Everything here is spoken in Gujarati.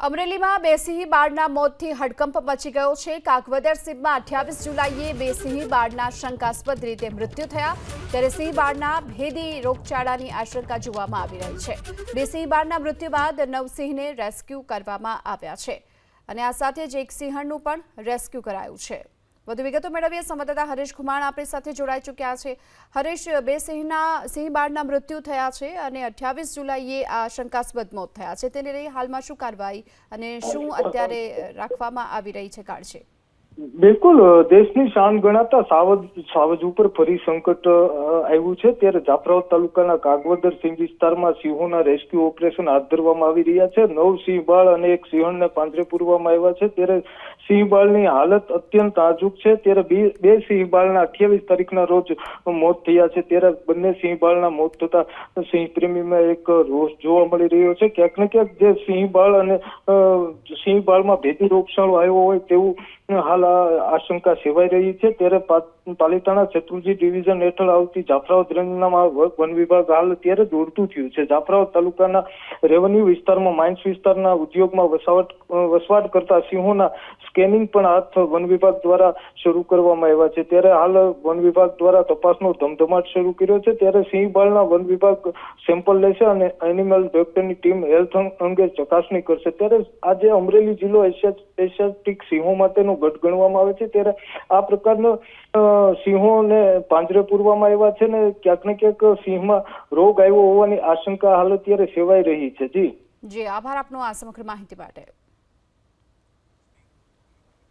અમરેલીમાં બે સિંહ બાળના મોતથી હડકંપ મચી ગયો છે। કાંકવદર સીમમાં 28 જુલાઈએ બે સિંહ બાળના શંકાસ્પદ રીતે મૃત્યુ થયા, ત્યારે સિંહ બાળના ભેદી રોગચાળાની આશંકા જોવામાં આવી રહી છે। બે સિંહ બાળના મૃત્યુ બાદ 9 સિંહને રેસ્ક્યુ કરવામાં આવ્યા છે અને આ સાથે જ એક સિંહણનું પણ રેસ્ક્યુ કરાયું છે। વધુ વિગતો મેળવીએ સંવાદદાતા હરીશ ખુમાણ આપણી સાથે જોડાઈ ચૂક્યા છે। હરીશ, બે સિંહ બાળના મૃત્યુ થયા છે અને 28 જુલાઈએ આ શંકાસ્પદ મોત થયા છે, તેને લઈ હાલમાં શું કાર્યવાહી અને શું અત્યારે રાખવામાં આવી રહી છે કાળજી? બિલકુલ, દેશની શાન ગણાતા સાવજ ઉપર ફરી સંકટ આવ્યું છે। ત્યારે જાફરાબાદ તાલુકાના કાંકવદર સિંહ વિસ્તારમાં સિંહોના રેસ્ક્યુ ઓપરેશન હાથ ધરવામાં આવી રહ્યા છે। 9 સિંહ બાળ અને એક સિંહણને પાંજરે પૂરવામાં આવ્યા છે। ત્યારે સિંહ બાળની હાલત અત્યંત નાજુક છે। ત્યારે બે સિંહ બાળના 28 તારીખના રોજ મોત થયા છે। ત્યારે બંને સિંહ બાળના મોત થતા સિંહ પ્રેમીમાં એક રોષ જોવા મળી રહ્યો છે। ક્યાંક ને ક્યાંક જે સિંહ બાળ અને સિંહ બાળમાં ભેદી રોગચાળો આવ્યો હોય તેવું હાલ આશંકા સેવાઈ રહી છે। ત્યારે પાલિતાણા શત્રુંજી ડિવિઝન હેઠળ આવતી જાફરાબાદ રેન્જમાં વન વિભાગ હાલ અત્યારે દોડતું થયું છે। જાફરાબાદ તાલુકાના રેવન્યુ વિસ્તારમાં માઇન્સ વિસ્તારના ઉદ્યોગમાં વસવાટ કરતા સિંહોના સ્કેનિંગ પણ હાથ વન વિભાગ દ્વારા શરૂ કરવામાં આવ્યા છે। ત્યારે હાલ વન વિભાગ દ્વારા તપાસનો ધમધમાટ શરૂ કર્યો છે। ત્યારે સિંહ બાળના વન વિભાગ સેમ્પલ લેશે અને એનિમલ ડોક્ટરની ટીમ હેલ્થ અંગે ચકાસણી કરશે। ત્યારે આજે અમરેલી જિલ્લો એશિયાટિક સિંહો માટેનો ગઢ ગણવામાં આવે છે। ત્યારે આ પ્રકારના સિંહોને પાંજરે પૂરવામાં આવ્યા છે ને ક્યાંક ને ક્યાંક સિંહમાં રોગ આવ્યો હોવાની આશંકા હાલ અત્યારે સેવાઈ રહી છે। જી, આભાર આપનો આ સમગ્ર માહિતી માટે।